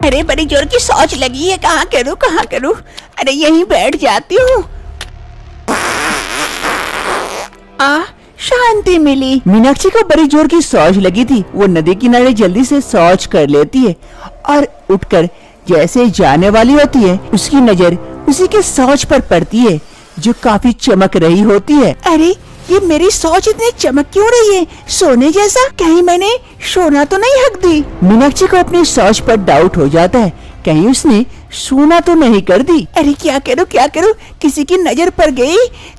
अरे बड़ी जोर की शौच लगी है, कहाँ करूँ। अरे यहीं बैठ जाती हूँ। शांति मिली। मीनाक्षी को बड़ी जोर की शौच लगी थी। वो नदी किनारे जल्दी से शौच कर लेती है और उठकर जैसे जाने वाली होती है, उसकी नजर उसी के शौच पर पड़ती है जो काफी चमक रही होती है। अरे ये मेरी शौच इतनी चमक क्यों रही है, सोने जैसा? कहीं मैंने सोना तो नहीं हक दी? मीनाक्षी को अपनी शौच पर डाउट हो जाता है, कहीं उसने सोना तो नहीं कर दी। अरे क्या करूँ, किसी की नजर पड़ गई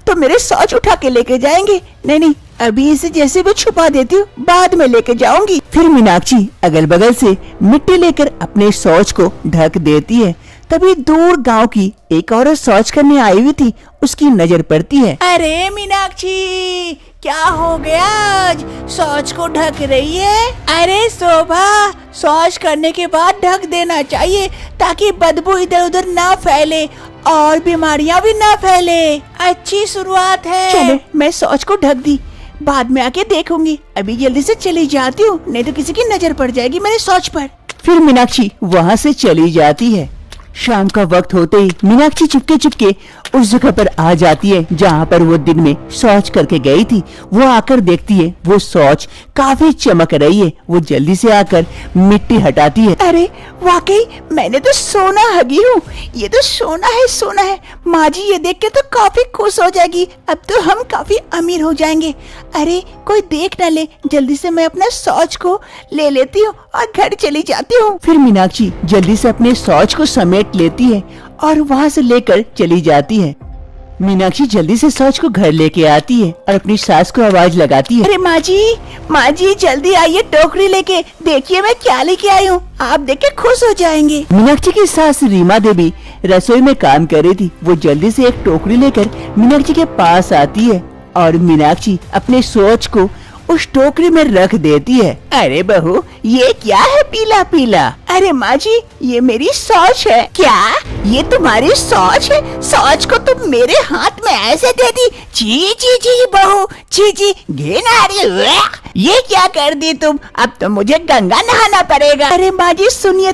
तो मेरे शौच उठा के लेके जाएंगे। नहीं, अभी इसे जैसे भी छुपा देती हूँ, बाद में लेके जाऊंगी। फिर मीनाक्षी अगल बगल से मिट्टी लेकर अपने शौच को ढक देती है। तभी दूर गांव की एक औरत शौच करने आई हुई थी, उसकी नजर पड़ती है। अरे मीनाक्षी, क्या हो गया? आज शौच को ढक रही है? अरे शोभा, शौच करने के बाद ढक देना चाहिए ताकि बदबू इधर उधर ना फैले और बीमारियां भी ना फैले। अच्छी शुरुआत है। चलो मैं शौच को ढक दी, बाद में आके देखूंगी। अभी जल्दी से चली जाती हूँ, नहीं तो किसी की नजर पड़ जाएगी मेरे शौच पर। फिर मीनाक्षी वहाँ से चली जाती है। शाम का वक्त होते ही मीनाक्षी चुपके उस जगह पर आ जाती है जहाँ पर वो दिन में शौच करके गई थी। वो आकर देखती है वो शौच काफी चमक रही है। वो जल्दी से आकर मिट्टी हटाती है। अरे वाकई मैंने तो सोना हगी हूँ, ये तो सोना है। माँ जी ये देख के तो काफी खुश हो जाएगी। अब तो हम काफी अमीर हो जाएंगे। अरे कोई देख न ले, जल्दी से मैं अपना शौच को ले लेती हूँ और घर चली जाती हूँ। फिर मीनाक्षी जल्दी से अपने शौच को समेट लेती है और वहाँ से लेकर चली जाती है। मीनाक्षी जल्दी से शौच को घर लेके आती है और अपनी सास को आवाज लगाती है। अरे माँ जी जल्दी आइए, टोकरी लेके। देखिए मैं क्या लेके आई हूँ, आप देख के खुश हो जाएंगे। मीनाक्षी की सास रीमा देवी रसोई में काम कर रही थी। वो जल्दी से एक टोकरी लेकर मीनाक्षी के पास आती है और मीनाक्षी अपने शौच को उस टोकरी में रख देती है। अरे बहू, ये क्या है पीला पीला? अरे माँ जी, ये मेरी शौच है। क्या ये तुम्हारी शौच है? शौच को तुम मेरे हाथ में ऐसे दे दी? जी बहू, जी घिन आ रही है। ये क्या कर दी तुम? अब तो मुझे गंगा नहाना पड़ेगा। अरे माँ जी सुनिए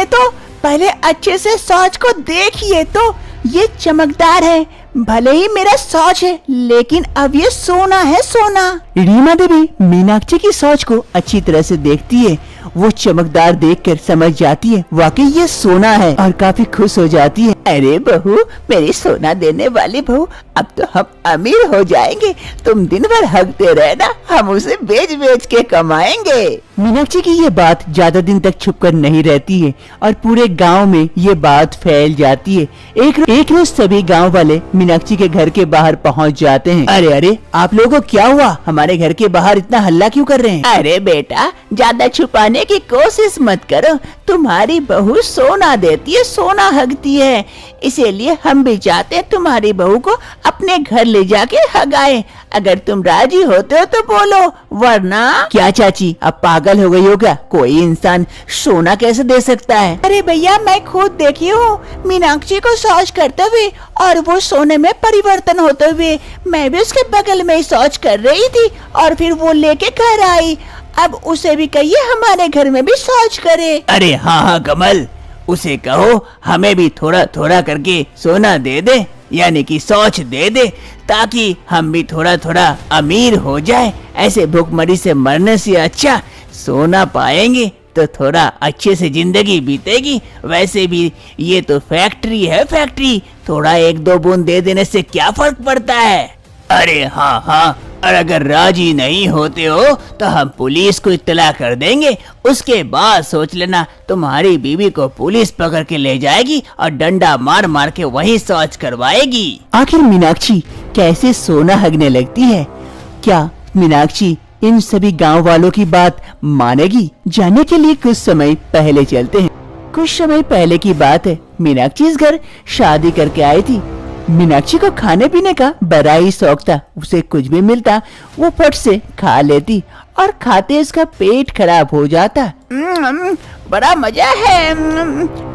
तो, पहले अच्छे से शौच को देखिए तो। ये चमकदार है, भले ही मेरा शौच है, लेकिन अब ये सोना है, सोना। रीमा देवी मीनाक्षी की शौच को अच्छी तरह से देखती है। वो चमकदार देखकर समझ जाती है वाकई ये सोना है और काफी खुश हो जाती है। अरे बहू, मेरी सोना देने वाली बहू, अब तो हम अमीर हो जाएंगे। तुम दिन भर हकते रहना, हम उसे बेच के कमाएंगे। मीनाक्षी की ये बात ज्यादा दिन तक छुपकर नहीं रहती है और पूरे गांव में ये बात फैल जाती है। एक रोज सभी गांव वाले मीनाक्षी के घर के बाहर पहुंच जाते हैं। अरे आप लोगों को क्या हुआ? हमारे घर के बाहर इतना हल्ला क्यों कर रहे हैं? अरे बेटा, ज्यादा छुपाने की कोशिश मत करो। तुम्हारी बहू सोना देती है, सोना हगती है, इसीलिए हम भी चाहते हैं तुम्हारी बहू को अपने घर ले जाके हगाए। अगर तुम राजी होते हो तो बोलो, वरना। क्या चाची, अब पागल हो गई हो क्या? कोई इंसान सोना कैसे दे सकता है? अरे भैया, मैं खुद देखी हूँ मीनाक्षी को शौच करते हुए और वो सोने में परिवर्तन होते हुए। मैं भी उसके बगल में ही शौच कर रही थी और फिर वो लेके घर आई। अब उसे भी कहिए हमारे घर में भी शौच करे। अरे हाँ कमल, उसे कहो हमें भी थोड़ा थोड़ा करके सोना दे दे, यानी कि शौच दे दे, ताकि हम भी थोड़ा थोड़ा अमीर हो जाए। ऐसे भूखमरी से मरने से अच्छा सोना पाएंगे तो थोड़ा अच्छे से जिंदगी बीतेगी। वैसे भी ये तो फैक्ट्री है, फैक्ट्री, थोड़ा एक दो बूंद दे देने से क्या फर्क पड़ता है। अरे हाँ, और अगर राजी नहीं होते हो तो हम पुलिस को इत्तला कर देंगे। उसके बाद सोच लेना, तुम्हारी बीवी को पुलिस पकड़ के ले जाएगी और डंडा मार मार के वहीं शौच करवाएगी। आखिर मीनाक्षी कैसे सोना हगने लगती है? क्या मीनाक्षी इन सभी गांव वालों की बात मानेगी? जानने के लिए कुछ समय पहले चलते हैं। कुछ समय पहले की बात है, मीनाक्षी इस घर शादी करके आई थी। मीनाक्षी को खाने पीने का बड़ा ही शौक था। उसे कुछ भी मिलता वो फट से खा लेती और खाते उसका पेट खराब हो जाता। बड़ा मजा है।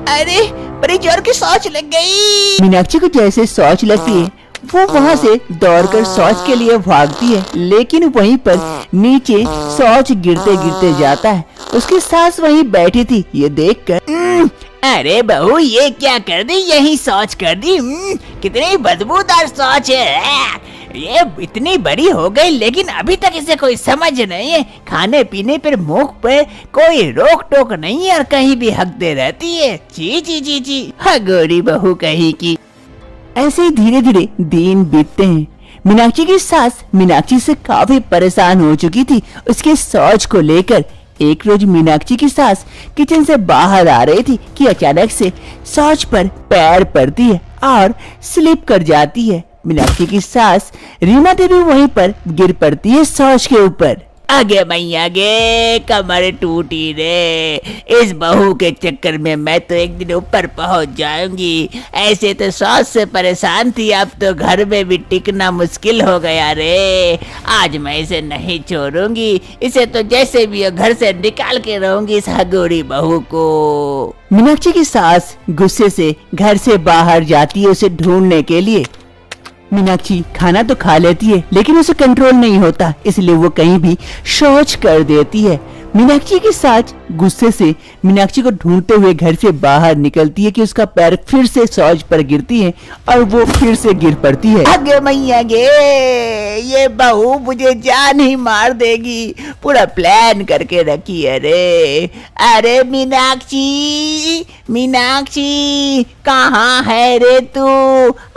अरे बड़ी जोर की शौच लग गई। मीनाक्षी को जैसे शौच लगती है वो वहाँ से दौड़कर शौच के लिए भागती है, लेकिन वहीं पर नीचे शौच गिरते गिरते जाता है। उसकी सास वहीं बैठी थी। ये देखकर अरे बहू ये क्या कर दी, यही शौच कर दी। कितनी बदबूदार शौच है। ये इतनी बड़ी हो गई लेकिन अभी तक इसे कोई समझ नहीं है। खाने पीने पर मुख पे कोई रोक टोक नहीं है और कहीं भी हकते रहती है। जी जी जी जी, हगोरी बहू कहीं की। ऐसे ही धीरे धीरे दिन बीतते हैं। मीनाक्षी की सास मीनाक्षी से काफी परेशान हो चुकी थी उसके शौच को लेकर। एक रोज मीनाक्षी की सास किचन से बाहर आ रही थी कि अचानक से शौच पर पैर पड़ती है और स्लिप कर जाती है। मीनाक्षी की सास रीमा देवी वहीं पर गिर पड़ती है शौच के ऊपर। आगे मैया गे, कमर टूटी रे। इस बहू के चक्कर में मैं तो एक दिन ऊपर पहुंच जाऊंगी। ऐसे तो सास से परेशान थी, अब तो घर में भी टिकना मुश्किल हो गया रे। आज मैं इसे नहीं छोड़ूंगी, इसे तो जैसे भी हो घर से निकाल के रहूंगी इस हगोरी बहू को। मीनाक्षी की सास गुस्से से घर से बाहर जाती है उसे ढूंढने के लिए। मीनाक्षी खाना तो खा लेती है लेकिन उसे कंट्रोल नहीं होता, इसलिए वो कहीं भी शौच कर देती है। मीनाक्षी की सास गुस्से से मीनाक्षी को ढूंढते हुए घर से बाहर निकलती है कि उसका पैर फिर से शौच पर गिरती है और वो फिर से गिर पड़ती है। आगे मैया गे, ये बहू मुझे जान ही मार देगी। पूरा प्लान करके रखी है रे। अरे मीनाक्षी, मीनाक्षी कहाँ है रे तू?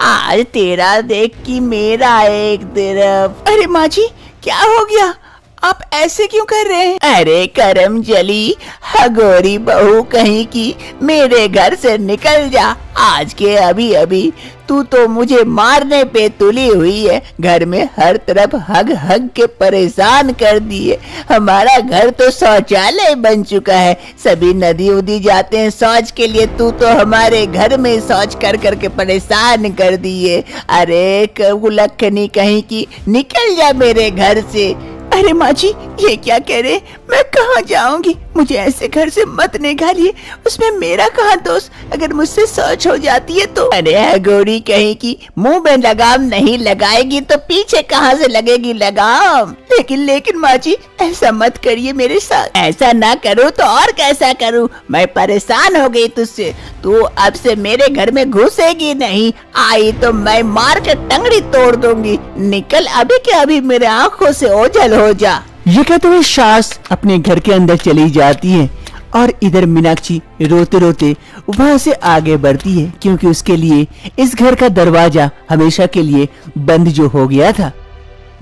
आज तेरा देख कि मेरा एक तरफ। अरे माँ जी, क्या हो गया? आप ऐसे क्यों कर रहे हैं? अरे करम जली, हगोरी बहू कहीं की, मेरे घर से निकल जा आज के अभी अभी। तू तो मुझे मारने पे तुली हुई है। घर में हर तरफ हग हग के परेशान कर दिए। हमारा घर तो शौचालय बन चुका है, सभी नदी उदी जाते हैं शौच के लिए, तू तो हमारे घर में शौच कर करके परेशान कर दिए। अरे कुलखनी कहीं की, निकल जा मेरे घर से। अरे माँ जी, ये क्या कह रहे? मैं कहाँ जाऊंगी? मुझे ऐसे घर से मत निकालिए। उसमें मेरा कहाँ दोष? अगर मुझसे शौच हो जाती है तो? अरे गोरी कहीं की, मुंह में लगाम नहीं लगाएगी तो पीछे कहाँ से लगेगी लगाम? लेकिन माँ जी, ऐसा मत करिए मेरे साथ। ऐसा ना करूँ तो और कैसा करूँ? मैं परेशान हो गई तुझसे। तू अब से मेरे घर में घुसेगी नहीं। आई तो मैं मार के टंगड़ी तोड़ दूंगी। निकल अभी के अभी मेरे आंखों से ओझल हो जा। ये कहते हुए सास अपने घर के अंदर चली जाती है और इधर मीनाक्षी रोते रोते वहां से आगे बढ़ती है क्योंकि उसके लिए इस घर का दरवाजा हमेशा के लिए बंद जो हो गया था।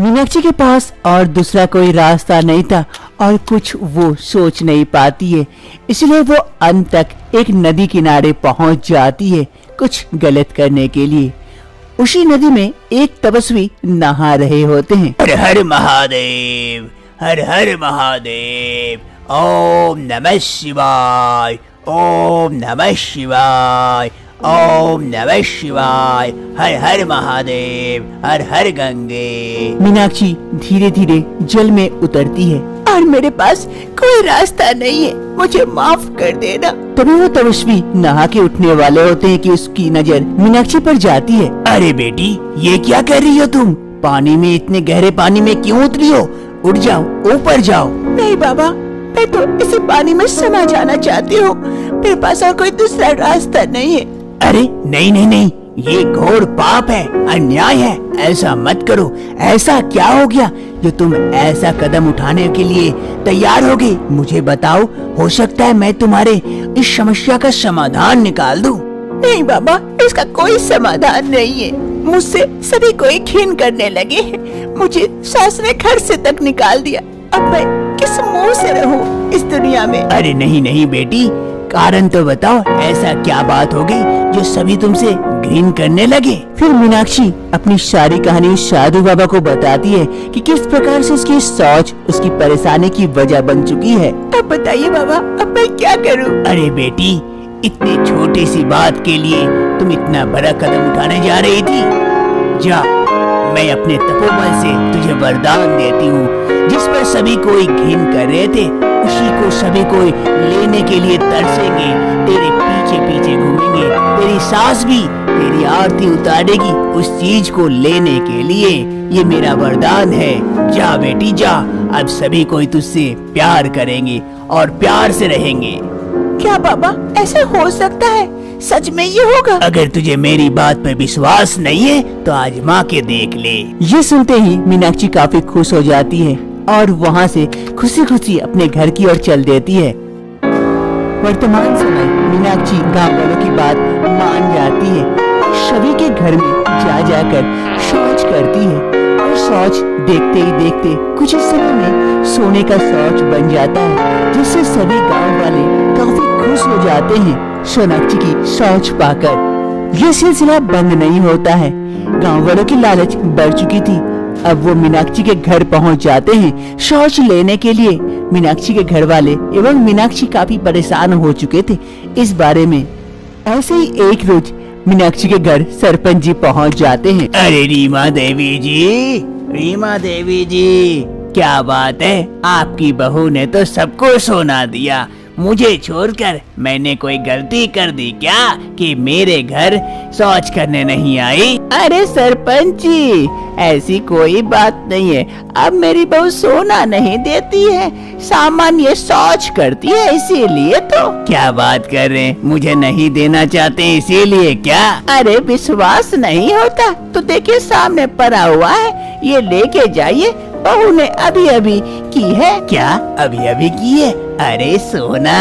मीनाक्षी के पास और दूसरा कोई रास्ता नहीं था और कुछ वो सोच नहीं पाती है, इसलिए वो अंत तक एक नदी किनारे पहुंच जाती है कुछ गलत करने के लिए। उसी नदी में एक तपस्वी नहा रहे होते हैं। हर हर महादेव, हर हर महादेव, ओम नमः शिवाय, ओम नमः शिवाय, ओम नमः शिवाय, हर हर महादेव, हर हर गंगे। मीनाक्षी धीरे धीरे जल में उतरती है और मेरे पास कोई रास्ता नहीं है, मुझे माफ कर देना। तभी वो तपस्वी नहा के उठने वाले होते हैं कि उसकी नजर मीनाक्षी पर जाती है। अरे बेटी, ये क्या कर रही हो तुम? पानी में, इतने गहरे पानी में क्यों उतरी हो? उठ जाओ, ऊपर जाओ। नहीं बाबा, मैं तो इसी पानी में समा जाना चाहती हूँ। मेरे पास और कोई दूसरा रास्ता नहीं है। अरे नहीं नहीं नहीं, ये घोर पाप है, अन्याय है। ऐसा मत करो। ऐसा क्या हो गया जो तुम ऐसा कदम उठाने के लिए तैयार हो गई? मुझे बताओ, हो सकता है मैं तुम्हारे इस समस्या का समाधान निकाल दूं। नहीं बाबा, इसका कोई समाधान नहीं है। मुझसे सभी कोई घिन करने लगे हैं। मुझे सास ने घर से तक निकाल दिया। अब मैं किस मुंह से रहूं इस दुनिया में? अरे नहीं नहीं बेटी, कारण तो बताओ, ऐसा क्या बात हो गई जो सभी तुमसे घृण करने लगे? फिर मीनाक्षी अपनी सारी कहानी साधु बाबा को बताती है कि किस प्रकार से उसकी सोच उसकी परेशानी की वजह बन चुकी है। अब बताइए बाबा, अब मैं क्या करूं? अरे बेटी, इतनी छोटी सी बात के लिए तुम इतना बड़ा कदम उठाने जा रही थी? जा, मैं अपने तपोबल से तुझे वरदान देती हूँ। जिस पर सभी कोई घिन कर रहे थे, उसी को सभी कोई लेने के लिए तरसेंगे, तेरे पीछे पीछे घूमेंगे। तेरी सास भी तेरी आरती उतारेगी उस चीज को लेने के लिए। ये मेरा वरदान है। जा बेटी जा, अब सभी कोई तुझसे प्यार करेंगे और प्यार से रहेंगे। क्या बाबा, ऐसे हो सकता है? सच में ये होगा? अगर तुझे मेरी बात पर विश्वास नहीं है तो आजमा के देख ले। ये सुनते ही मीनाक्षी काफी खुश हो जाती है और वहाँ से खुशी खुशी अपने घर की ओर चल देती है। वर्तमान समय मीनाक्षी गांव वालों की बात मान जाती है और सभी के घर में जा जाकर शौच करती है और शौच देखते ही देखते कुछ ही समय में सोने का शौच बन जाता है, जिससे सभी गांव वाले काफी खुश हो जाते हैं सोनाक्षी की शौच पाकर। ये सिलसिला बंद नहीं होता है। गांव वालों की लालच बढ़ चुकी थी। अब वो मीनाक्षी के घर पहुंच जाते हैं शौच लेने के लिए। मीनाक्षी के घर वाले एवं मीनाक्षी काफी परेशान हो चुके थे इस बारे में। ऐसे ही एक रोज मीनाक्षी के घर सरपंच जी पहुंच जाते हैं। अरे रीमा देवी जी, रीमा देवी जी, क्या बात है, आपकी बहू ने तो सबको सोना दिया, मुझे छोड़कर। मैंने कोई गलती कर दी क्या कि मेरे घर शौच करने नहीं आई? अरे सरपंच जी, ऐसी कोई बात नहीं है। अब मेरी बहू सोना नहीं देती है, सामान्य शौच करती है, इसीलिए तो। क्या बात कर रहे हैं, मुझे नहीं देना चाहते इसीलिए क्या? अरे विश्वास नहीं होता तो देखिए सामने पड़ा हुआ है, ये लेके जाइए, बहू ने अभी अभी की है। क्या अभी अभी की है? अरे सोना,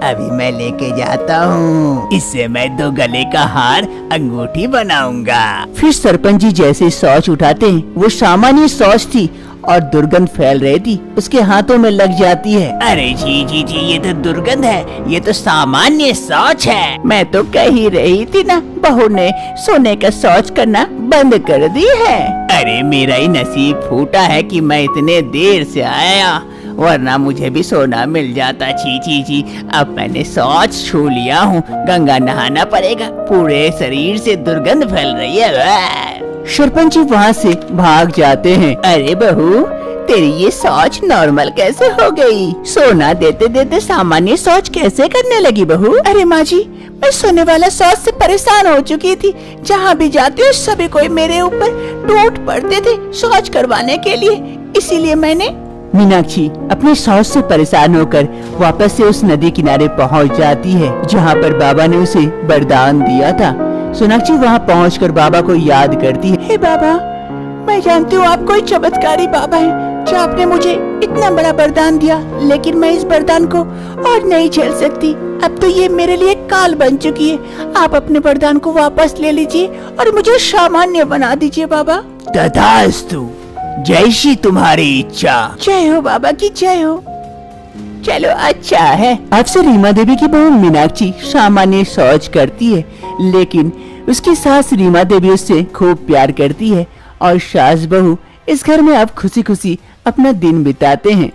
अभी मैं लेके जाता हूँ, इससे मैं 2 गले का हार अंगूठी बनाऊंगा। फिर सरपंच जी जैसे शौच उठाते हैं, वो सामान्य शौच थी और दुर्गंध फैल रही थी, उसके हाथों में लग जाती है। अरे जी जी जी, ये तो दुर्गंध है, ये तो सामान्य शौच है। मैं तो कह ही रही थी ना, बहू ने सोने का शौच करना बंद कर दी है। अरे मेरा ही नसीब फूटा है कि मैं इतने देर से आया, वरना मुझे भी सोना मिल जाता। छी छी छी, अब मैंने शौच छू लिया हूँ, गंगा नहाना पड़ेगा, पूरे शरीर से दुर्गंध फैल रही है। सरपंच जी वहाँ से भाग जाते हैं। अरे बहू, तेरी ये शौच नॉर्मल कैसे हो गई? सोना देते देते सामान्य शौच कैसे करने लगी बहू? अरे माँ जी, मैं सोने वाला शौच से परेशान हो चुकी थी। जहाँ भी जाती हूँ सभी कोई मेरे ऊपर टूट पड़ते थे शौच करवाने के लिए, इसीलिए मैंने। मीनाक्षी अपने शौच से परेशान होकर वापस से उस नदी किनारे पहुंच जाती है जहां पर बाबा ने उसे वरदान दिया था। सोनाक्षी वहां पहुंचकर बाबा को याद करती है। हे बाबा, मैं जानती हूँ आप कोई चमत्कारी बाबा हैं, जो आपने मुझे इतना बड़ा वरदान दिया, लेकिन मैं इस वरदान को और नहीं झेल सकती। अब तो ये मेरे लिए काल बन चुकी है। आप अपने वरदान को वापस ले लीजिए और मुझे सामान्य बना दीजिए बाबा। तथास्तु, जैसी तुम्हारी इच्छा। जय हो बाबा की जय हो। चलो अच्छा है। अब से रीमा देवी की बहू मीनाक्षी सामान्य शौच करती है, लेकिन उसकी सास रीमा देवी उससे खूब प्यार करती है और सास बहू इस घर में अब खुशी खुशी अपना दिन बिताते हैं।